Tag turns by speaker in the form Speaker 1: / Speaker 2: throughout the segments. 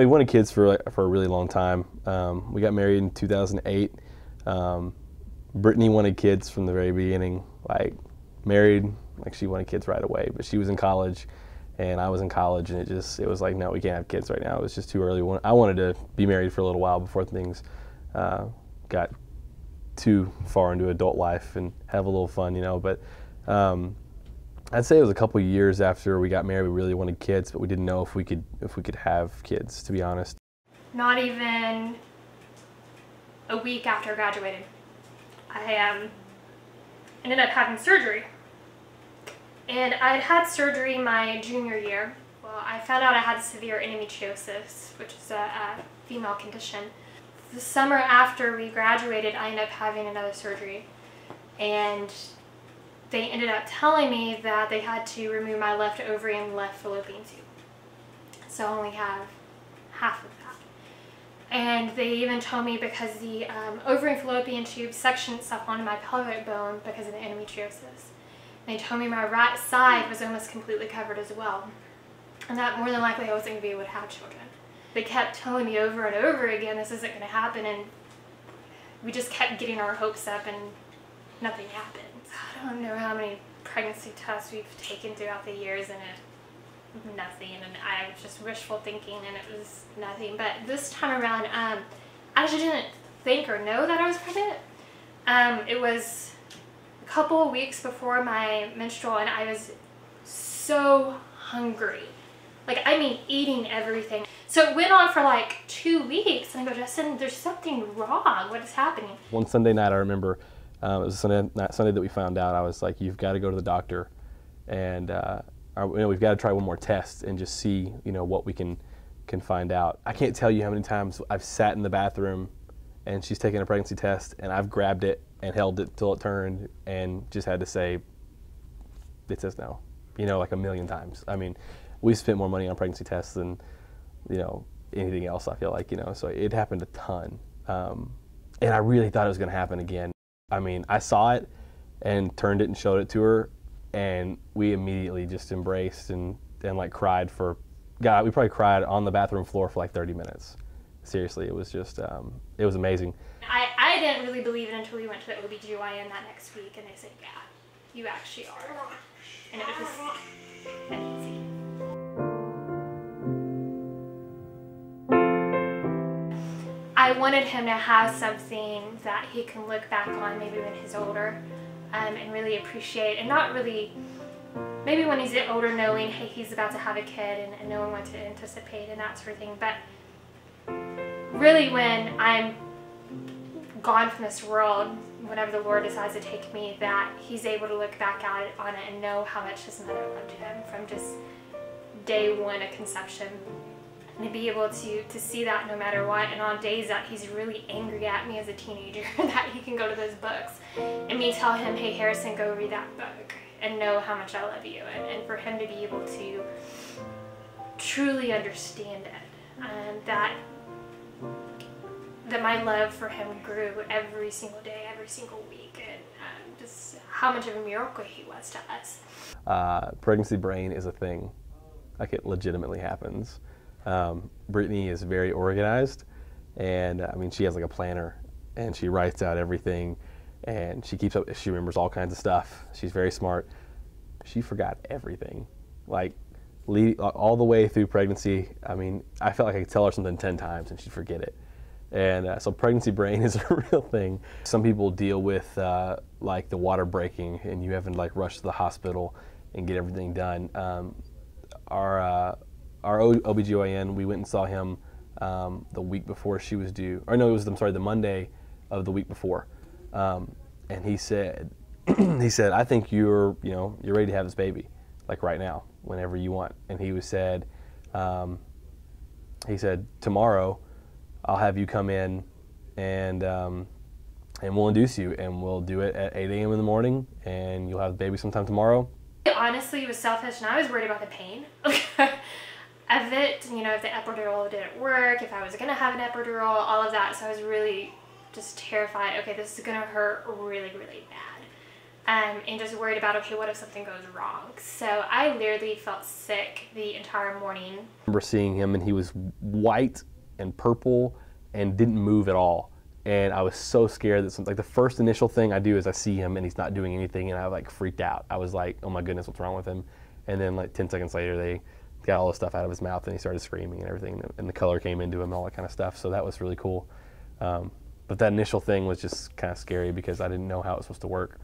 Speaker 1: we wanted kids for a really long time. We got married in 2008. Brittany wanted kids from the very beginning, like married, like she wanted kids right away, but she was in college and I was in college, and it was like, no, we can't have kids right now. It was just too early. I wanted to be married for a little while before things got too far into adult life and have a little fun, but I'd say it was a couple years after we got married we really wanted kids, but we didn't know if we could have kids, to be honest.
Speaker 2: Not even a week after I graduated, I ended up having surgery. And I'd had surgery my junior year. Well, I found out I had severe endometriosis, which is a female condition. The summer after we graduated, I ended up having another surgery. And they ended up telling me that they had to remove my left ovary and left fallopian tube. So I only have half of that. And they even told me because the ovary and fallopian tube sectioned itself onto my pelvic bone because of the endometriosis. They told me my right side was almost completely covered as well. And that more than likely I wasn't going to be able to have children. They kept telling me over and over again, this isn't going to happen, and we just kept getting our hopes up and nothing happened. I don't know how many pregnancy tests we've taken throughout the years, and nothing, and I was just wishful thinking, and it was nothing. But this time around, I actually didn't think or know that I was pregnant. It was a couple of weeks before my menstrual, and I was so hungry. Like, I mean, eating everything. So it went on for like 2 weeks, and I go, Justin, there's something wrong. What is happening?
Speaker 1: One Sunday night, I remember, it was Sunday that we found out. I was like, you've got to go to the doctor, and we've got to try one more test and just see, what we can find out. I can't tell you how many times I've sat in the bathroom, and she's taking a pregnancy test, and I've grabbed it and held it till it turned, and just had to say, it says no, like a million times. I mean, we spent more money on pregnancy tests than, anything else, I feel like, so it happened a ton. And I really thought it was going to happen again. I mean, I saw it and turned it and showed it to her, and we immediately just embraced and like cried for, God, we probably cried on the bathroom floor for like 30 minutes. Seriously, it was just, it was amazing.
Speaker 2: I didn't really believe it until we went to the OBGYN that next week, and they said, yeah, you actually are. And it was just amazing. I wanted him to have something that he can look back on maybe when he's older, and really appreciate, and not really, maybe when he's older knowing, hey, he's about to have a kid and knowing what to anticipate and that sort of thing. But really when I'm gone from this world, whenever the Lord decides to take me, that he's able to look back at it, on it, and know how much his mother loved him from just day one of conception. And to be able to see that no matter what, and on days that he's really angry at me as a teenager, that he can go to those books and me tell him, hey Harrison, go read that book and know how much I love you, and for him to be able to truly understand it, and that my love for him grew every single day, every single week, and just how much of a miracle he was to us.
Speaker 1: Pregnancy brain is a thing. Like, it legitimately happens. Brittany is very organized, and I mean, she has like a planner, and she writes out everything, and she keeps up, she remembers all kinds of stuff. She's very smart. She forgot everything, like all the way through pregnancy. I mean, I felt like I could tell her something 10 times and she'd forget it. And so pregnancy brain is a real thing. Some people deal with like the water breaking, and you having to like rush to the hospital and get everything done. Our OBGYN, we went and saw him the week before she was due, or no, it was, I'm sorry, the Monday of the week before, and he said, I think you're ready to have this baby, like right now, whenever you want. And he said, tomorrow, I'll have you come in, and we'll induce you, and we'll do it at 8 a.m. in the morning, and you'll have the baby sometime tomorrow.
Speaker 2: Honestly, it was selfish, and I was worried about the pain of it, if the epidural didn't work, if I was going to have an epidural, all of that. So I was really just terrified, okay, this is going to hurt really, really and just worried about, okay, what if something goes wrong? So I literally felt sick the entire morning.
Speaker 1: I remember seeing him, and he was white and purple and didn't move at all. And I was so scared that something, like the first initial thing I do is I see him and he's not doing anything, and I like freaked out. I was like, oh my goodness, what's wrong with him? And then like 10 seconds later, they got all the stuff out of his mouth and he started screaming and everything, and the color came into him and all that kind of stuff. So that was really cool. But that initial thing was just kind of scary because I didn't know how it was supposed to work.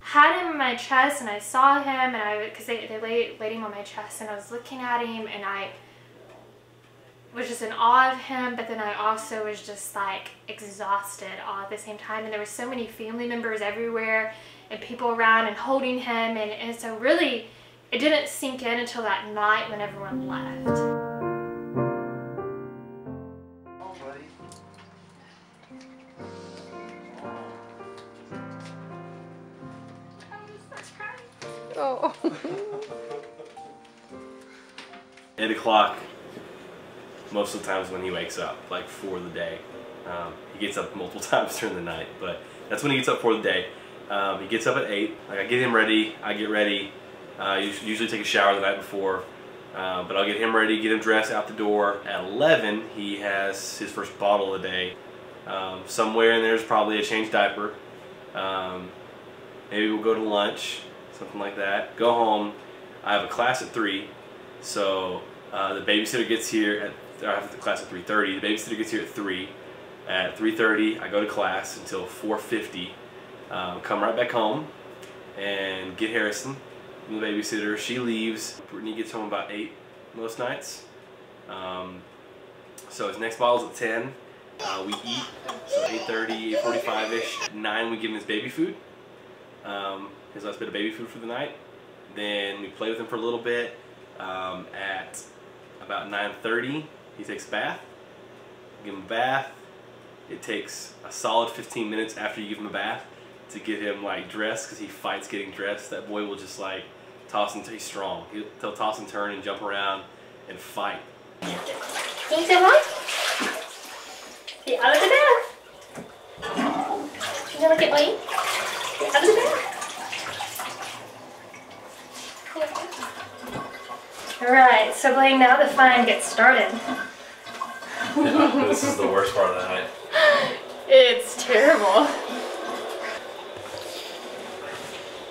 Speaker 2: Had him in my chest, and I saw him, and because they laid him on my chest, and I was looking at him, and I was just in awe of him, but then I also was just like exhausted all at the same time. And there were so many family members everywhere and people around and holding him, and so really it didn't sink in until that night when everyone left.
Speaker 3: Oh.
Speaker 1: 8 o'clock, most of the times when he wakes up, like for the day. He gets up multiple times during the night, but that's when he gets up for the day. He gets up at 8. Like, I get him ready, I get ready. Usually take a shower the night before, but I'll get him ready, get him dressed, out the door. At 11, he has his first bottle of the day. Somewhere in there's probably a changed diaper. Maybe we'll go to lunch, something like that. Go home. I have a class at 3, so the babysitter gets here I have the class at 3:30. The babysitter gets here at 3. At 3:30, I go to class until 4:50. Come right back home and get Harrison, the babysitter. She leaves. Brittany gets home about 8 most nights. So his next bottle's at 10. We eat, so 8:30, 8:45-ish. At 9, we give him his baby food. His last bit of baby food for the night. Then we play with him for a little bit. At about 9:30, he takes a bath. Give him a bath. It takes a solid 15 minutes after you give him a bath to get him like dressed, because he fights getting dressed. That boy will just like toss and he's strong. He'll toss and turn and jump around and fight.
Speaker 2: Can you say what? Get out of the bath. You gonna look at Blane? Get out of the bath. Alright, so Blane, now the fun gets started.
Speaker 1: This is the worst part of the night.
Speaker 2: It's terrible.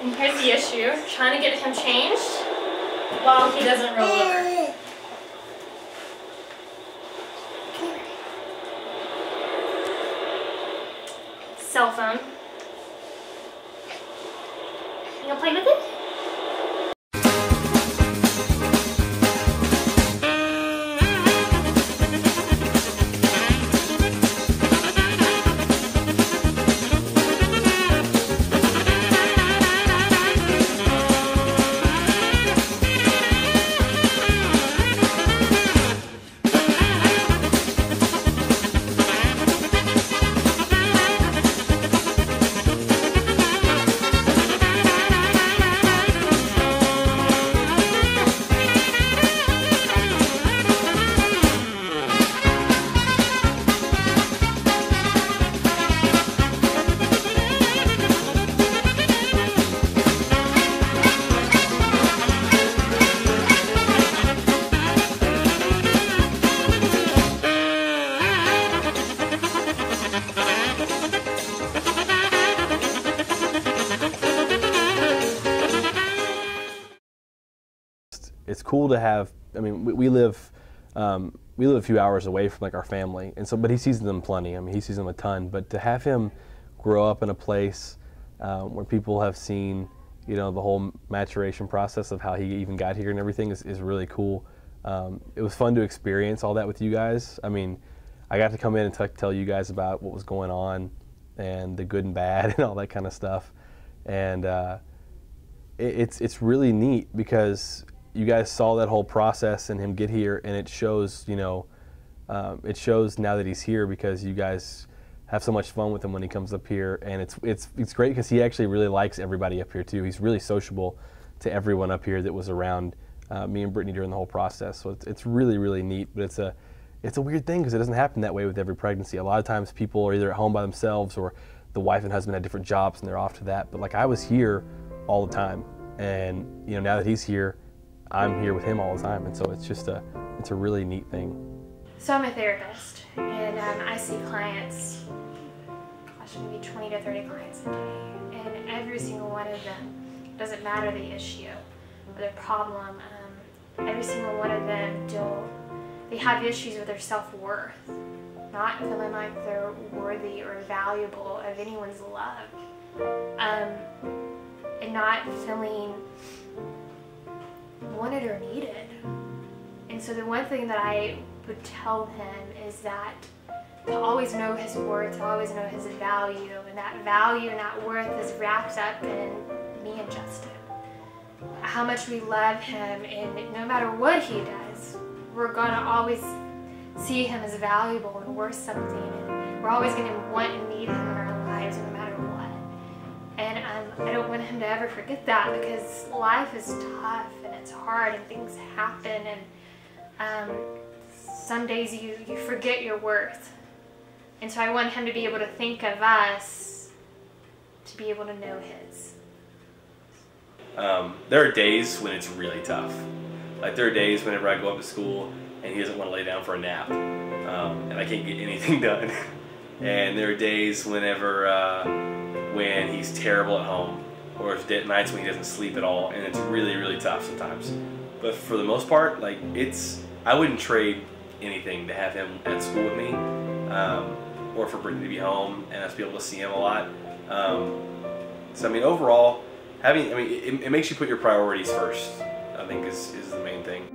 Speaker 2: And here's the issue, trying to get him changed while he doesn't roll over. Cell phone. You gonna play with it?
Speaker 1: It's cool to have. I mean, we live a few hours away from like our family, and so, but he sees them plenty. I mean, he sees them a ton. But to have him grow up in a place where people have seen, you know, the whole maturation process of how he even got here and everything is really cool. It was fun to experience all that with you guys. I mean, I got to come in and tell you guys about what was going on and the good and bad and all that kind of stuff. And it's really neat because you guys saw that whole process and him get here, and it shows, you know, it shows now that he's here because you guys have so much fun with him when he comes up here, and it's great because he actually really likes everybody up here too. He's really sociable to everyone up here that was around me and Brittany during the whole process. So it's really, really neat, but it's a weird thing because it doesn't happen that way with every pregnancy. A lot of times people are either at home by themselves or the wife and husband had different jobs and they're off to that. But like I was here all the time, and you know, now that he's here, I'm here with him all the time, and so it's just it's a really neat thing.
Speaker 2: So I'm a therapist, and I see clients, gosh, maybe 20 to 30 clients a day, and every single one of them, doesn't matter the issue or their problem, every single one of them they have issues with their self-worth, not feeling like they're worthy or valuable of anyone's love, and not feeling wanted or needed. And so the one thing that I would tell him is that to always know his worth, to always know his value, and that value and that worth is wrapped up in me and Justin. How much we love him, and no matter what he does, we're gonna always see him as valuable and worth something, and we're always gonna want and need him in our lives no matter what. And I don't want him to ever forget that, because life is tough and it's hard and things happen, and some days you forget your worth. And so I want him to be able to think of us to be able to know his.
Speaker 3: There are days when it's really tough. Like there are days whenever I go up to school and he doesn't want to lay down for a nap, and I can't get anything done. And there are days whenever when he's terrible at home, or if nights when he doesn't sleep at all, and it's really, really tough sometimes. But for the most part, like I wouldn't trade anything to have him at school with me, or for Brittany to be home and us be able to see him a lot. So I mean, overall, it makes you put your priorities first, I think is the main thing.